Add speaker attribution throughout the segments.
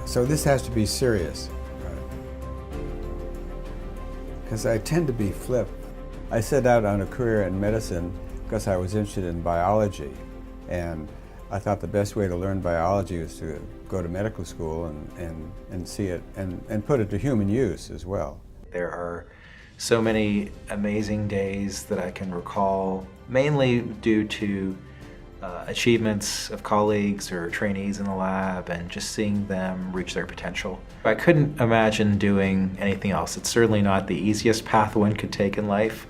Speaker 1: So this has to be serious, because I tend to be flip. I set out on a career in medicine because I was interested in biology, and I thought the best way to learn biology was to go to medical school and see it and put it to human use as well.
Speaker 2: There are so many amazing days that I can recall, mainly due to achievements of colleagues or trainees in the lab and just seeing them reach their potential. I couldn't imagine doing anything else. It's certainly not the easiest path one could take in life,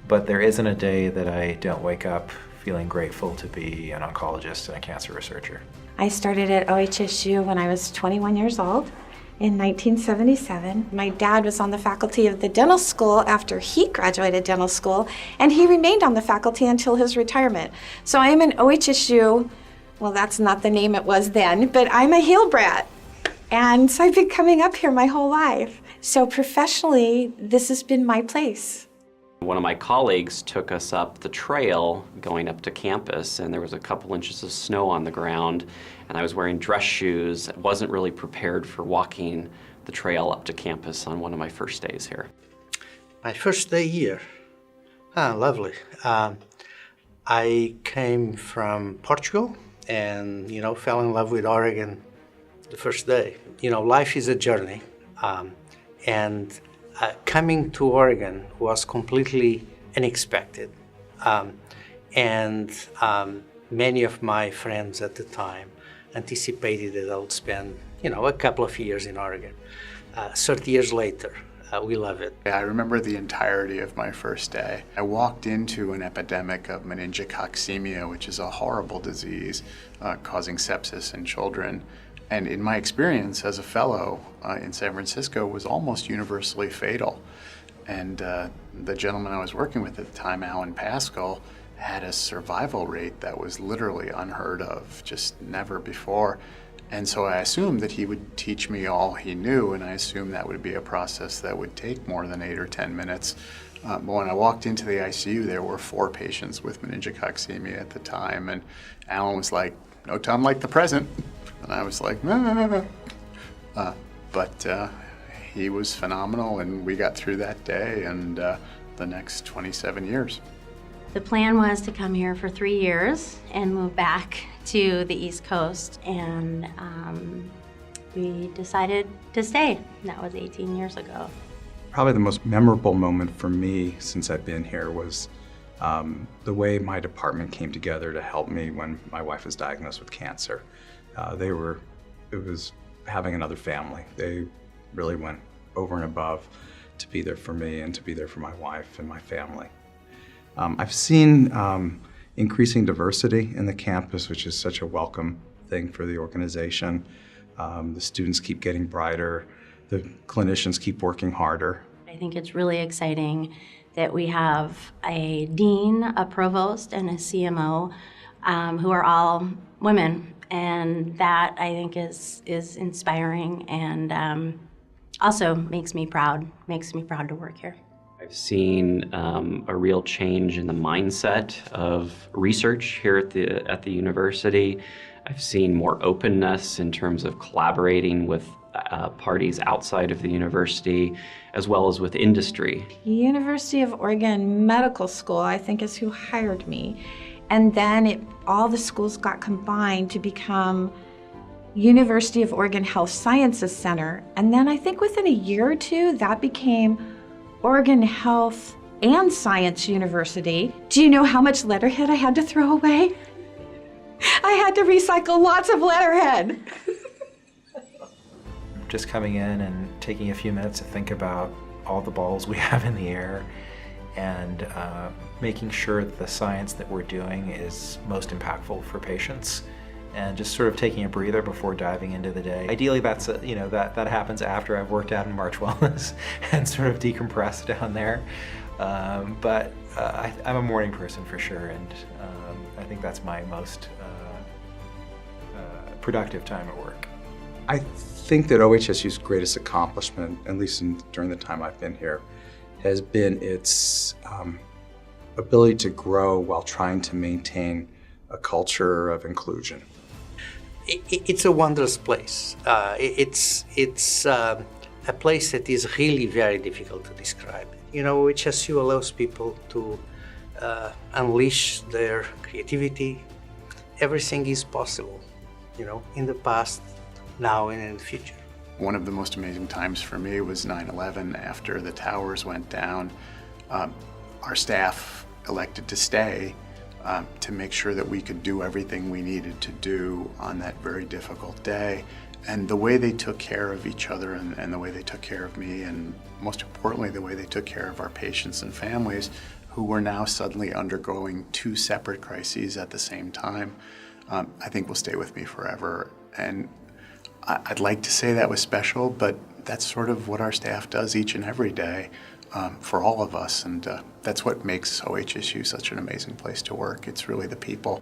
Speaker 2: but there isn't a day that I don't wake up feeling grateful to be an oncologist and a cancer researcher.
Speaker 3: I started at OHSU when I was 21 years old in 1977. My dad was on the faculty of the dental school after he graduated dental school, and he remained on the faculty until his retirement. So I am an OHSU, well, that's not the name it was then, but I'm a Hale brat. And so I've been coming up here my whole life. So professionally, this has been my place.
Speaker 4: One of my colleagues took us up the trail going up to campus, and there was a couple inches of snow on the ground, and I was wearing dress shoes. I wasn't really prepared for walking the trail up to campus on one of my first days here.
Speaker 5: My first day here, lovely. I came from Portugal and, fell in love with Oregon the first day. Life is a journey, and coming to Oregon was completely unexpected. Many of my friends at the time anticipated that I would spend, a couple of years in Oregon. 30 years later, we love it.
Speaker 6: I remember the entirety of my first day. I walked into an epidemic of meningococcemia, which is a horrible disease causing sepsis in children. And in my experience as a fellow in San Francisco was almost universally fatal. And the gentleman I was working with at the time, Alan Pascal, had a survival rate that was literally unheard of, just never before. And so I assumed that he would teach me all he knew, and I assumed that would be a process that would take more than 8 or 10 minutes. But when I walked into the ICU, there were 4 patients with meningococcemia at the time, and Alan was like, "No time like the present." And I was like, no. But he was phenomenal, and we got through that day and the next 27 years.
Speaker 7: The plan was to come here for 3 years and move back to the East Coast, and we decided to stay. That was 18 years ago.
Speaker 8: Probably the most memorable moment for me since I've been here was the way my department came together to help me when my wife was diagnosed with cancer. It was having another family. They really went over and above to be there for me and to be there for my wife and my family. I've seen increasing diversity in the campus, which is such a welcome thing for the organization. The students keep getting brighter. The clinicians keep working harder.
Speaker 7: I think it's really exciting that we have a dean, a provost, and a CMO who are all women. And that, I think, is inspiring and also makes me proud to work here.
Speaker 4: I've seen a real change in the mindset of research here at the university. I've seen more openness in terms of collaborating with parties outside of the university, as well as with industry.
Speaker 3: University of Oregon Medical School, I think, is who hired me. And then all the schools got combined to become University of Oregon Health Sciences Center. And then I think within a year or two, that became Oregon Health and Science University. Do you know how much letterhead I had to throw away? I had to recycle lots of letterhead.
Speaker 2: Just coming in and taking a few minutes to think about all the balls we have in the air and making sure that the science that we're doing is most impactful for patients, and just sort of taking a breather before diving into the day. Ideally, that's that happens after I've worked out in March Wellness and sort of decompressed down there. But I'm a morning person for sure, and I think that's my most productive time at work.
Speaker 8: I think that OHSU's greatest accomplishment, at least during the time I've been here, has been its ability to grow while trying to maintain a culture of inclusion.
Speaker 5: it's a wondrous place. It's a place that is really very difficult to describe. You know, OHSU allows people to unleash their creativity. Everything is possible, you know, in the past, now, and in the future.
Speaker 6: One of the most amazing times for me was 9/11. After the towers went down, our staff elected to stay to make sure that we could do everything we needed to do on that very difficult day. And the way they took care of each other and the way they took care of me, and most importantly, the way they took care of our patients and families who were now suddenly undergoing two separate crises at the same time, I think will stay with me forever. And I'd like to say that was special, but that's sort of what our staff does each and every day for all of us. And that's what makes OHSU such an amazing place to work. It's really the people.